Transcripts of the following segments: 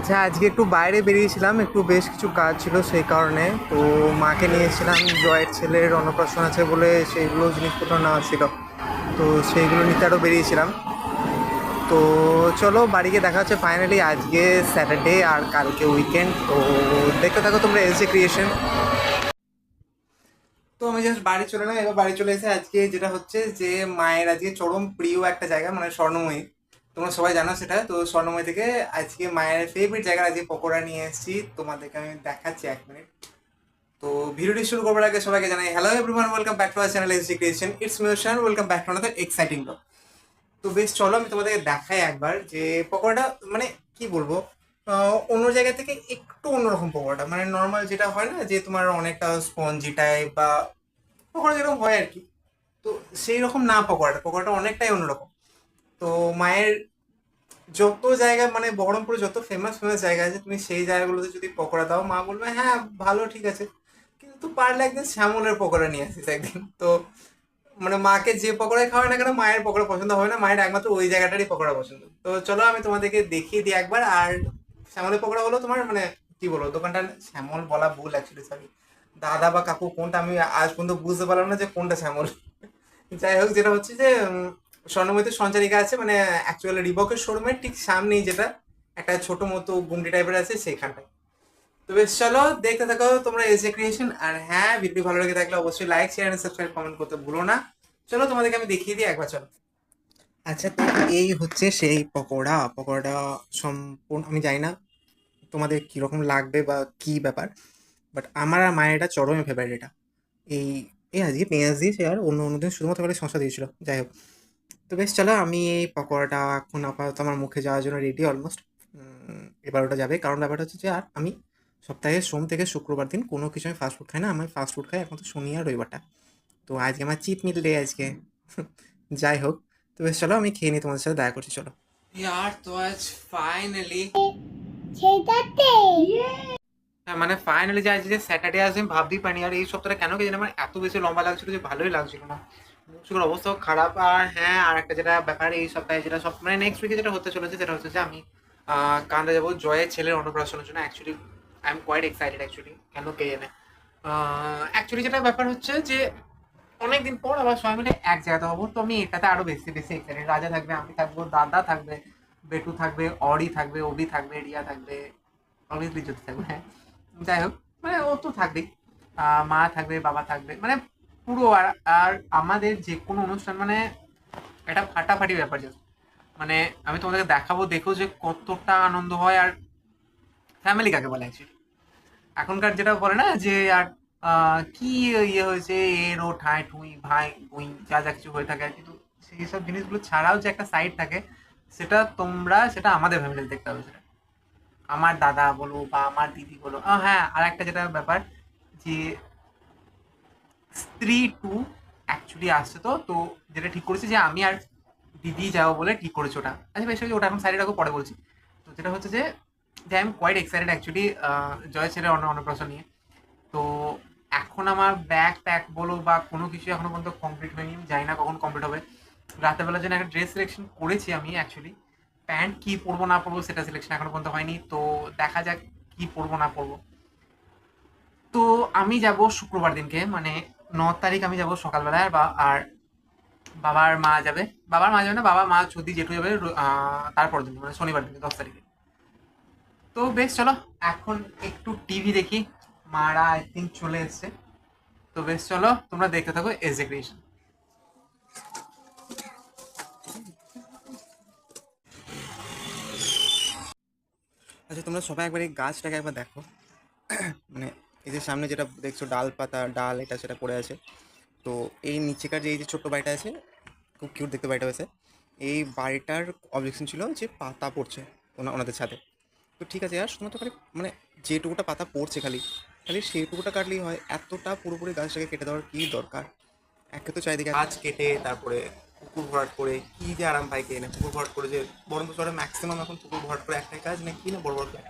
আচ্ছা, আজকে একটু বাইরে বেরিয়েছিলাম, একটু বেশ কিছু কাজ ছিল সেই কারণে। তো মাকে নিয়ে এসেছিলাম, জয়ের ছেলের অন্নপ্রাশন আছে বলে সেইগুলো জিনিসপত্র নেওয়া ছিল। তো সেইগুলো নিতে আরও বেরিয়েছিলাম। তো চলো বাড়ি গিয়ে দেখা হচ্ছে। ফাইনালি আজকে স্যাটারডে আর কালকে উইকেন্ড। তো দেখতে থাকো তোমরা এসে ক্রিয়েশন। তো আমি জাস্ট বাড়ি চলে এলাম। এবার বাড়ি চলে এসে আজকে যেটা হচ্ছে যে মায়ের আজকে চরম প্রিয় একটা জায়গা, মানে স্বর্ণময়ী। তোমরা সবাই জানো সেটা। তো স্বর্ণময়ী থেকে আজকে মায়ের ফেভারিট জায়গার আজকে পকোড়া নিয়ে এসেছি, তোমাদেরকে আমি দেখাচ্ছি 1 মিনিট। তো ভিডিওটি শুরু করবার আগে সবাইকে জানাই hello everyone, welcome back to our channel SG creation. It's me ocean, welcome back to another exciting blog. তো বেশ চলো আমি তোমাদেরকে দেখাই একবার যে পকোড়াটা মানে কি বলবো, অন্য জায়গা থেকে একটু অন্যরকম পকোড়াটা, মানে নর্মাল যেটা হয় না যে তোমার অনেকটা স্পঞ্জি টাইপ বা পকোড়া যেরকম হয় আর কি। তো সেই রকম না, পকোড়াটা পকোড়াটা অনেকটাই অন্যরকম। তো মায়ের যত জায়গা, মানে বহরমপুরে যত ফেমাস ফেমাস জায়গা আছে, তুমি সেই জায়গাগুলোতে যদি পকোড়া দাও মা বলবে হ্যাঁ ভালো ঠিক আছে, কিন্তু পারলে একদিন শ্যামলের পকোড়া নিয়ে আসিস একদিন। তো মানে মাকে যে পকোড়াই খাওয়ায় না কেন, মায়ের পকোড়া পছন্দ হবে না, মায়ের একমাত্র ওই জায়গাটারই পকোড়া পছন্দ। তো চলো আমি তোমাদেরকে দেখিয়ে দিই একবার। আর শ্যামলের পকোড়া হলো তোমার মানে কি বলবো, দোকানটা শ্যামল বলা ভুল অ্যাকচুয়ালি, সরি। দাদা বা কাকু কোনটা আমি আজ পর্যন্ত বুঝতে পারলাম না যে কোনটা শ্যামল। যাই হোক, যেটা হচ্ছে যে স্বর্ণময়ীতে সঞ্চারিকা আছে, মানে অ্যাকচুয়ালি রিবকের শোরুমের ঠিক সামনেই, যেটা একটা ছোট মতো গুমটি টাইপের আছে সেইখানটায়। তো বেশ চলো দেখতে থাকো তোমরা এসে ক্রিয়েশন। আর হ্যাঁ, ভিডিও ভালো লেগে থাকলে অবশ্যই like share and subscribe comment করতে ভুলো না। চলো তোমাদেরকে আমি দেখিয়ে দিই একবার, চলো। আচ্ছা, তো এই হচ্ছে সেই পকোড়া। পকোড়াটা সম্পূর্ণ আমি জানি না তোমাদের কীরকম লাগবে বা কী ব্যাপার, বাট আমার আর মায়ের এটা চরমই ফেভারিট এটা। এই এই আজকে পেঁয়াজ দিয়েছে, আর অন্য অন্য দিন শুধুমাত্র খালি শসা দিয়েছিল। যাই হোক, তো বেশ চলো আমি এই পকোড়াটা এখন আপাতত আমার মুখে যাওয়ার জন্য রেডি অলমোস্ট। এবার ওটা যাবে, কারণ ব্যাপারটা হচ্ছে যে আর আমি সপ্তাহে সোম থেকে শুক্রবার দিন কোনো কিছু আমি ফাস্টফুড খাই না। আমি ফাস্টফুড খাই এখন তো শনি আর রবিবারটা। তো আজকে আমার চিট মিল ডে আজকে। যাই হোক, তো বেশ চলো আমি খেয়ে নিই, তোমাদের সাথে দেখা করছি, চলো। यार तो आज फाइनली সেটাতে হ্যাঁ, মানে ফাইনালি যে আজকে স্যাটারডে আসবে আমি ভাবতেই পারিনি। আর এই সপ্তাহটা কেন কি জানি আমার এত বেশি লম্বা লাগছিল যে ভালোই লাগছিল না, মুখের অবস্থাও খারাপ। আর হ্যাঁ, আর একটা যেটা ব্যাপার এই সপ্তাহে যেটা সব মানে নেক্সট উইকে যেটা হতে চলেছে সেটা হচ্ছে যে আমি কানাডা যাবো জয়ের ছেলের অন্নপ্রাশনের জন্য। Actually I am quite excited actually, কেন কে জানে। অ্যাকচুয়ালি যেটা ব্যাপার হচ্ছে যে অনেকদিন পর আবার সবাই মিলে এক জায়গাতে হবো, তো আমি এটাতে আরো বেশি বেশি এক্সাইটেড। রাজা থাকবে, আমি থাকবো, দাদা থাকবে, বেটু থাকবে, অরি থাকবে, অভি থাকবে, রিয়া থাকবে, অবভিয়াসলি জ্যোতি থাকবে, হ্যাঁ। যাই হোক, মানে ও তো থাকবেই। মা থাকবে, বাবা থাকবে, মানে পুরো। আর আর আমাদের যে কোনো অনুষ্ঠান মানে একটা ফাটাফাটি ব্যাপার just। মানে আমি তোমাদেরকে দেখাবো, দেখো যে কতটা আনন্দ হয়। আর ফ্যামিলি কাকে বলে অ্যাকচুয়ালি, এখনকার যেটা বলে না যে আর কি ইয়ে হয়েছে এর ও ঠাঁই ঠুই ভাই বুই যা যা কিছু হয়ে থাকে আর, কিন্তু সেই সব জিনিসগুলো ছাড়াও যে একটা সাইড থাকে, সেটা আমাদের ফ্যামিলিতে দেখতে হবে। সেটা আমার দাদা বলো বা আমার দিদি বলো। হ্যাঁ, আর একটা যেটা ব্যাপার যে স্ত্রী টু অ্যাকচুয়ালি আসছে। তো তো যেটা ঠিক করেছি যে আমি আর দিদি যাবো বলে ঠিক করেছি ওটা। আচ্ছা বেশ, ওটা এখন সাইডে রাখো, পরে বলছি। তো যেটা হচ্ছে যে যে I am quite excited actually Joy ছেলের অন্নপ্রাশন নিয়ে। তো এখন আমার ব্যাগ প্যাক বলো বা কোনো কিছু এখনো পর্যন্ত কমপ্লিট হয়নি, আমি জানি না কখন কমপ্লিট হবে। রাতের জন্য একটা ড্রেস সিলেকশন করেছি আমি অ্যাকচুয়ালি, প্যান্ট কি পরবো না পরবো সেটা সিলেকশন এখনো পর্যন্ত হয়নি। তো দেখা যাক কি পরবো না পরবো। তো আমি যাব শুক্রবার দিনকে, মানে 9 তারিখ আমি যাব সকালবেলায়। আর বাবার মা যাবে। বাবার মা যাবে না, বাবা মা ছুটি জেঠু যাবে তারপর দিন মানে শনিবার দিনে 10 তারিখে। তো বেশ চলো এখন একটু টিভি দেখি, মারা আই থিঙ্ক চলে এসছে। তো বেশ চলো তোমরা দেখতে থাকো এস এ ক্রিয়েশন। আচ্ছা, তোমরা সবাই একবার এই গাছটাকে একবার দেখো। মানে এই যে সামনে যেটা দেখছো ডাল পাতা ডাল এটা সেটা পড়ে আছে। তো এই নিচেকার যে এই যে ছোট্ট বাড়িটা আছে, খুব কিউট দেখতে বাড়িটা হয়েছে। এই বাড়িটার অবজেকশন ছিল যে পাতা পড়ছে ওনাদের ছাদে। তো ঠিক আছে আর শুধুমাত্র খালি মানে যেটুকুটা পাতা পড়ছে খালি খালি সেইটুকুটা কাটলেই হয়, এতটা পুরোপুরি গাছটাকে কেটে দেওয়ার কী দরকার। একে তো চারিদিকে গাছ কেটে তারপরে পুকুর ভরাট করে কী যে আরাম পাই কে না, পুকুর ভরাট করে যে বরঞ্চ শহরে ম্যাক্সিমাম এখন পুকুর ভরাট করে একটাই কাজ না কি না, বড় বড় ফ্ল্যাট।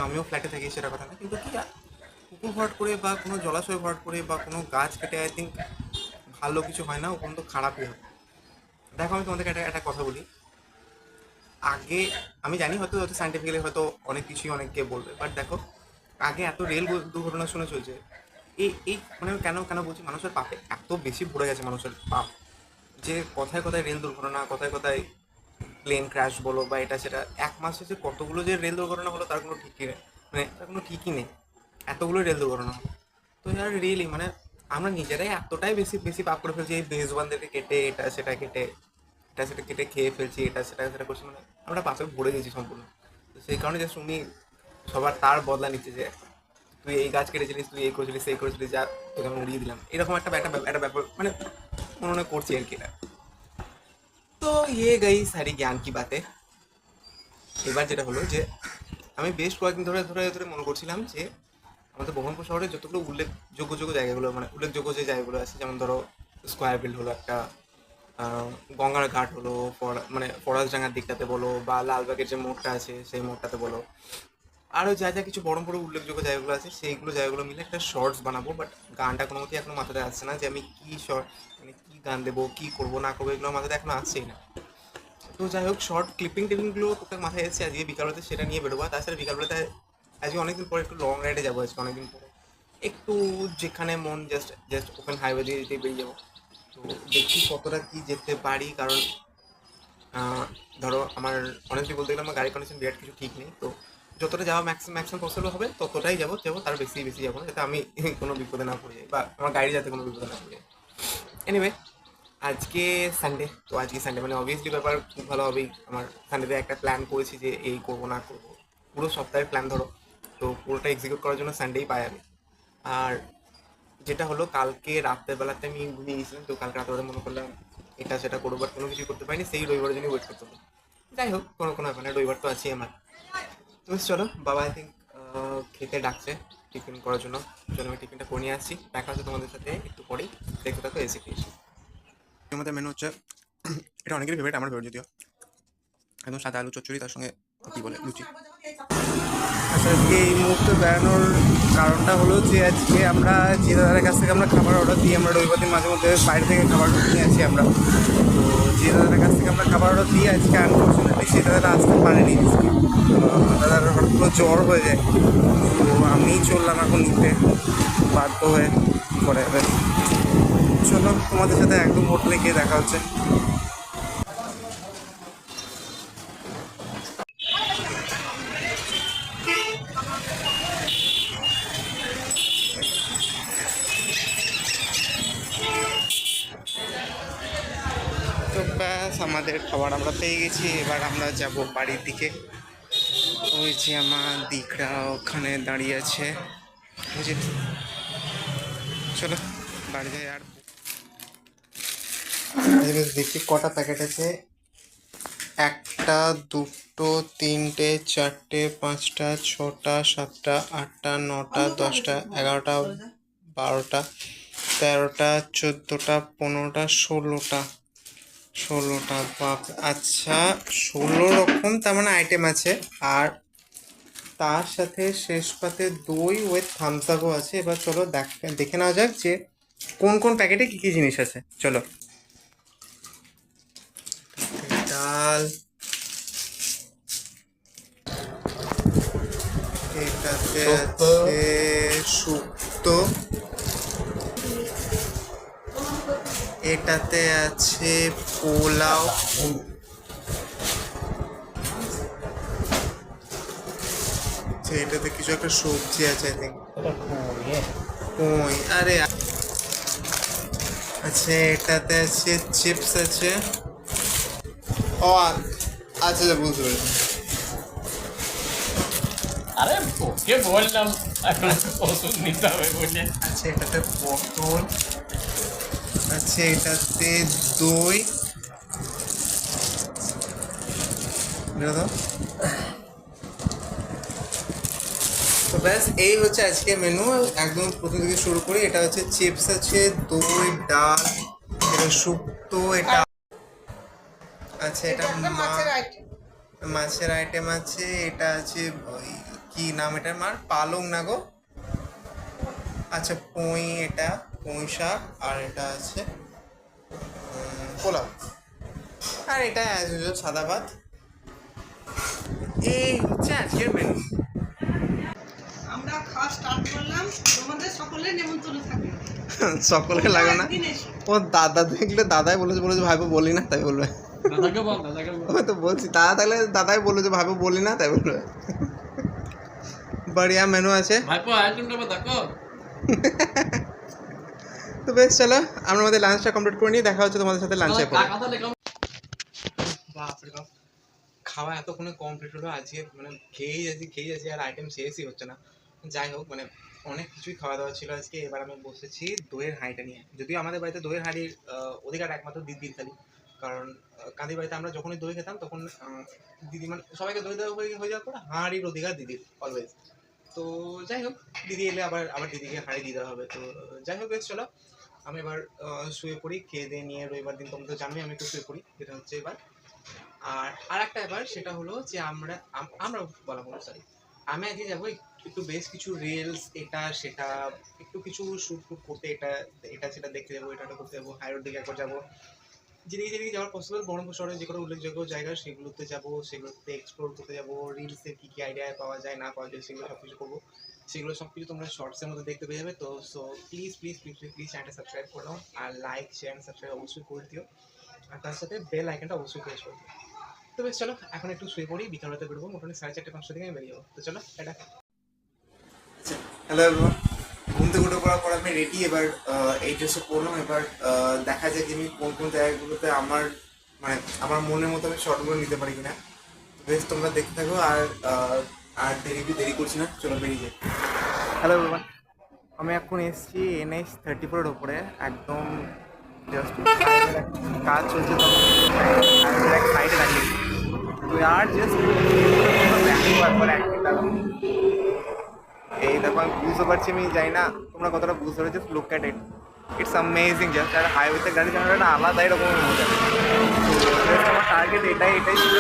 আমিও ফ্ল্যাটে থাকি সেটা কথা না, কিন্তু কি আর পুকুর ভরাট করে বা কোনো জলাশয় ভরাট করে বা কোনো গাছ কেটে আই থিঙ্ক ভালো কিছু হয় না, ওখানে তো খারাপই হয়। দেখো আমি তোমাদেরকে একটা একটা কথা বলি, আগে আমি জানি হয়তো হয়তো সাইন্টিফিক্যালি হয়তো অনেক কিছুই অনেককে বলবে, বাট দেখো আগে এত রেল দুর্ঘটনা শুনে চলছে। এই মানে আমি কেন কেন বলছি, মানুষের পাপে এত বেশি ভরে গেছে মানুষের পাপ, যে কথায় কথায় রেল দুর্ঘটনা, কথায় কথায় প্লেন ক্র্যাশ বলো বা এটা সেটা। এক মাসে যে কতগুলো যে রেল দুর্ঘটনা হলো তার কোনো ঠিকই নেই, মানে তার কোনো ঠিকই নেই, এতগুলো রেল দুর্ঘটনা হলো। তো ইয়ার রিয়েলি মানে আমরা নিজেরাই এতটাই বেশি বেশি পাপ করে ফেলছি, এই বেজবানদেরকে কেটে এটা সেটা কেটে এটা সেটা কেটে খেয়ে ফেলছি, এটা সেটা সেটা করছি, মানে আমরা পাপে ভরে গেছি সম্পূর্ণ। তো সেই কারণে জাস্ট উনি সবার তার বদলা নিচ্ছে, যে তুই এই গাছ কেটেছিলিস, তুই এই করেছিলিস সেই করেছিলিস, যা তোকে আমি উড়িয়ে দিলাম, এরকম একটা একটা একটা ব্যাপার মানে মনে মনে করছি আর কি এটা। তো ইয়ে গই সারি জ্ঞান কি বাতে। এবার যেটা হলো যে আমি বেশ কয়েকদিন ধরে ধরে ধরে মনে করছিলাম যে আমাদের বহরমপুর শহরে যতগুলো উল্লেখযোগ্য জায়গাগুলো, মানে উল্লেখযোগ্য যে জায়গাগুলো আছে, যেমন ধরো স্কোয়ার বিল্ড হলো একটা, গঙ্গার ঘাট হলো, মানে ফরাসডাঙ্গার দিকটাতে বলো, বা লালবাগের যে মোড়টা আছে সেই মোড়টাতে বলো, আরও যা যা কিছু বড় বড় উল্লেখযোগ্য জায়গাগুলো আছে সেইগুলো জায়গাগুলো মিলে একটা শর্টস বানাবো। বাট গানটা কোনো মতেই এখনো মাথাতে আসছে না, যে আমি কি শর্ট মানে কি গান দেবো, কি করবো না করবো, এগুলো মাথাতে এখনো আসছেই না। তো যাই হোক, শর্ট ক্লিপিং টিপিংগুলো টুকটাক মাথায় এসেছে, আজকে বিকালবেলাতে সেটা নিয়ে বেরোবো। তাছাড়া বিকালবেলাতে আজকে অনেকদিন পরে একটু লং রাইডে যাবো, আজকে অনেকদিন পরে একটু যেখানে মন জাস্ট জাস্ট ওপেন হাইওয়ে দিয়ে যেতে বেরিয়ে যাবো। তো দেখি কতটা কি যেতে পারি, কারণ ধরো আমার অনেস্টলি বলতে গেলে আমার গাড়ি কন্ডিশন বিরাট কিছু ঠিক নেই। তো যতটা যাওয়া ম্যাক্সিমাম ম্যাক্সিমাম পসিবল হবে ততটাই যাবো যাবো, তার বেশি বেশি যাবো না, যাতে আমি কোনো বিপদে না পড়ে যাই বা আমার গাড়ি যাতে কোনো বিপদে না পড়ে যায়। এনিওয়ে, আজকে সানডে, তো আজকে সানডে মানে অবভিয়াসলি ব্যাপার খুব ভালো হবেই। আমার সানডেতে একটা প্ল্যান করেছি যে এই করবো না করবো, পুরো সপ্তাহের প্ল্যান ধরো, তো পুরোটা এক্সিকিউট করার জন্য সানডেই পাই আমি। আর যেটা হলো, কালকে রাত্রেবেলাতে আমি ঘুমিয়ে গেছিলাম, তো কালকে রাত্রেবেলা মনে করলাম এটা সেটা করবো, বাট কোনো কিছু করতে পারিনি, সেই রবিবারের জন্য ওয়েট করতে হলো। যাই হোক, কোনো কোনো ব্যাপার না, রবিবার তো আছেই আমার। তুমি চলো, বাবা আই থিঙ্ক খেতে ডাকছে টিফিন করার জন্য। চলো আমি টিফিনটা করে নিয়ে আসছি, দেখা হচ্ছে তোমাদের সাথে একটু পরেই। দেখতে থাকো এসে খেয়েছি। আমাদের মেনু হচ্ছে, এটা অনেকেরই ফেভারিট, আমার ফেভারিট যদিও, একদম সাদা আলু চচ্চড়ি, তার সঙ্গে কী বলে লুচি। আচ্ছা, আজকে এই মুহূর্তে বেড়ানোর কারণটা হলো যে আজকে আমরা যে দাদার কাছ থেকে আমরা খাবার অর্ডার দিই, আমরা রবিবার দিন মাঝে মধ্যে বাইরে থেকে খাবার নিয়ে আসি আমরা। তো যে দাদার কাছ থেকে আমরা খাবার অর্ডার দিই, আজকে আনফর্চুনেটলি সেই দাদাটা আসতে পারেনি। দাদার হঠাৎ করে জ্বর হয়ে যায়, তো আমি চললাম এখন নিতে বাধ্য হয়ে, কী করে এবার। চলো, তোমাদের সাথে একদম হোটেলে গিয়ে দেখা হচ্ছে। তো ব্যাস, আমাদের খাবার আমরা পেয়ে গেছি, এবার আমরা যাব বাড়ির দিকে। ওই যে আমার দিকরা ওখানে দাঁড়িয়ে আছে, বুঝলি। চলো বাড়ি যাই। আর দেখি কটা প্যাকেট আছে, একটা, দুটো, তিনটে, চারটে, পাঁচটা, ছটা, সাতটা, আটটা, নটা, 10টা, 11টা, 12টা, 13টা, 14টা, 15টা, 16টা বাপ। আচ্ছা, 16 রকম তার মানে আইটেম আছে, আর তার সাথে শেষ পাতে দই উইথ থামস আপও আছে। এবার চলো দেখে নেওয়া যাক যে কোন কোন প্যাকেটে কী কী জিনিস আছে। চলো, ডাল, এটাতে আছে শুক্তো, এটাতে আছে পোলাও, এটাতে কিছু একটা সবজি আছে আই থিঙ্ক, কই আরে। আচ্ছা, এটাতে আছে চিপস আছে। ও আচ্ছা আচ্ছা, বুঝতে পেরেছি। আরে ওকে বললাম এখন ওষুধ নিতে হবে বলে। আচ্ছা, এটাতে পটল আছে, এটাতে দই, এটা দাও। তো ব্যাস, এই হচ্ছে আজকে মেনু, একদম প্রথম থেকে শুরু করি। এটা হচ্ছে চিপস আছে, দই, ডাল, এটা শুক্তো, এটা আচ্ছা, এটা মাছের আইটেম আছে, এটা আছে ওই কি নাম এটার, মার পালং না গো। আচ্ছা, পুঁই, এটা পুঁই শাক, আর এটা আছে পোলাও, আর এটা অ্যাজ ইউজুয়াল সাদা ভাত। এই হচ্ছে আজকের মেনু। আমরা খাওয়া স্টার্ট করলাম, তোমাদের সকলের নেমন্তন্ন থাকবে। সকলকে লাগে না, একদিন এসো। ও দাদা দেখলে দাদাই বলেছে ভাইপো বলি না তাই বলবে। দাদাকে বল, দাদাকে বল। ওই তো বলছি দাদা থাকলে দাদাই বললো যে ভাইপো বলি না তাই বলবে। বড়িয়া মেনু আছে। ভাইপো আইটেমটা দেখো। তো বেশ চলো আমরা আমাদের লাঞ্চটা কমপ্লিট করে নিয়ে দেখা হচ্ছে তোমাদের সাথে লাঞ্চে পরে। কথা লেখা। বাপরে বাপ, খাওয়া এতক্ষণে কমপ্লিট হলো। আজকে মানে খেয়েই যাচ্ছি আর আইটেম শেষই হচ্ছে না। যাই হোক মানে অনেক কিছুই খাওয়া দাওয়া ছিল আজকে। এবার আমি বসেছি দইয়ের হাঁড়িটা নিয়ে। যদিও আমাদের বাড়িতে দইয়ের হাঁড়ির অধিকার একমাত্র দিদির খালি, কারণ কাঁদির বাড়িতে আমরা যখনই দই খেতাম তখন দিদি মানে সবাইকে দই দেওয়া হয়ে যাওয়ার পর হাঁড়ির অধিকার দিদির অলওয়েজ। তো যাই হোক দিদি এলে আবার আবার দিদিকে হাঁড়ি দিয়ে দেওয়া হবে। তো যাই হোক বেশ চলো আমি এবার শুয়ে পড়ি, খেয়ে দিয়ে নিয়ে রবিবার দিন তোমরা তো জানোই আমি একটু শুয়ে পড়ি, যেটা হচ্ছে এবার। আর একটা ব্যাপার সেটা হলো যে আমরা বলা বলো সরি, আমি আজকে যাবো একটু বেশ কিছু রিলস এটা সেটা একটু কিছু শ্যুট করতে, এটা এটা সেটা দেখতে যাবো, এটা করতে যাবো, হাইরোড দিকে একবার যাবো। যেদিকে যাওয়ার পসিবল বহরমপুর শহরে যে কোনো উল্লেখযোগ্য জায়গা সেগুলোতে যাবো, সেগুলোতে এক্সপ্লোর করতে যাবো, রিলসের কী কী আইডিয়া পাওয়া যায় না পাওয়া যায় সেগুলো সব কিছু করবো। সেগুলো সব কিছু তোমরা শর্টসের মধ্যে দেখতে পেয়ে যাবে। তো so please please please please চ্যানেলটা সাবস্ক্রাইব করে নাও, আর লাইক শেয়ার সাবস্ক্রাইব অবশ্যই করে দিও, আর তার সাথে বেল আইকনটা অবশ্যই প্রেস করে দিও। তো বেশ চলো এখন একটু শুয়ে পড়ি, বিকালবেলাতে বেরোবো মোটামুটি 4:30-5টা দিকে আমি বেরিয়ে যাবো। তো চলো এটা। হ্যালো এভরিওয়ান, ঘুম থেকে উঠে পড়ার পর আমি রেডি। এবার এই ড্রেসে পরলাম। এবার দেখা যাক আমি কোন কোন জায়গাগুলোতে আমার মানে আমার মনের মতো আমি শর্টগুলো নিতে পারি কিনা। বেশ তোমরা দেখতে থাকো। আর দেরি করছি না, চলো বেরিয়ে যাই। হ্যালো এভরিওয়ান, আমি এখন এসেছি NH-34-এর ওপরে, একদম জাস্ট কাজ চলছে তো এক সাইডে দাঁড়িয়ে। তো আর জাস্ট এই দেখো আমি বুঝতে পারছি, আমি জানি না তোমরা কতটা বুঝতে পারছো। Just look at it, it's amazing. Just আর হাইওয়েতে গাড়ি চালানোর একটা আলাদাই রকমের মজা। আমার টার্গেট এটাই ছিল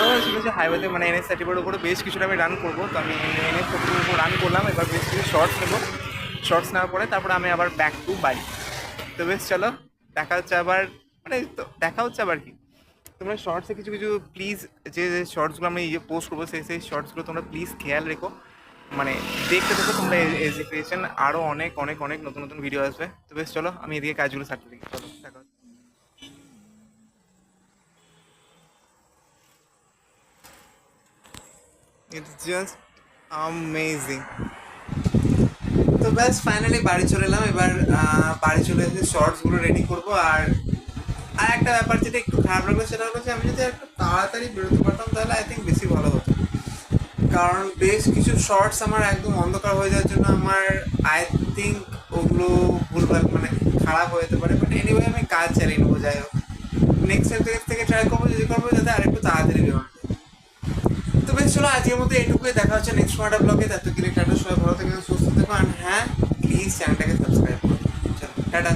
যে হাইওয়েতে মানে NH-34-এর উপরে বেশ কিছুটা আমি রান করবো। তো আমি NH-34-এর উপর রান করলাম। এবার বেশ কিছু শর্টস নেবো, শর্টস নেওয়ার পরে তারপরে আমি আবার ব্যাক টু বাড়ি। তো বেশ চলো দেখা হচ্ছে আবার, মানে তো দেখা হচ্ছে আবার কি, তোমরা শর্টসে কিছু কিছু প্লিজ যে শর্টসগুলো আমি পোস্ট করবো সেই শর্টসগুলো তোমরা প্লিজ খেয়াল রেখো, মানে দেখতে থাকো তোমরা। এজুকেশন আরও অনেক অনেক অনেক নতুন নতুন ভিডিও আসবে। তো বেশ চলো আমি এদিকে কাজগুলো সারতে দিই, চলো দেখা হচ্ছে। It's just amazing. তো ব্যাস ফাইনালি বাড়ি চলে এলাম। এবার বাড়ি চলে এসে শর্টসগুলো রেডি করবো। আর একটা ব্যাপার যেটা একটু খারাপ লাগলো সেটা হলো যে আমি যদি একটু তাড়াতাড়ি বেরোতে পারতাম তাহলে আই থিঙ্ক বেশি ভালো হতো, কারণ বেশ কিছু শর্টস আমার একদম অন্ধকার হয়ে যাওয়ার জন্য আমার আই থিঙ্ক ওগুলো ভুলভাল মানে খারাপ হয়ে যেতে পারে। বাট এনিওয়ে আমি কাজ চালিয়ে নেবো। যাই হোক নেক্সট থেকে ট্রাই করবো যাতে আরেকটু তাড়াতাড়ি বেরোনো যায়। তো বেশ চলো আজকের মতো এইটুকুই, দেখা হচ্ছে নেক্সট একটা ব্লগে। তত কি টাটা, সবাই ভালো থেকে সুস্থ থেকো। আর হ্যাঁ প্লিজ চ্যানেলটাকে সাবস্ক্রাইব করো। চলো টাটা।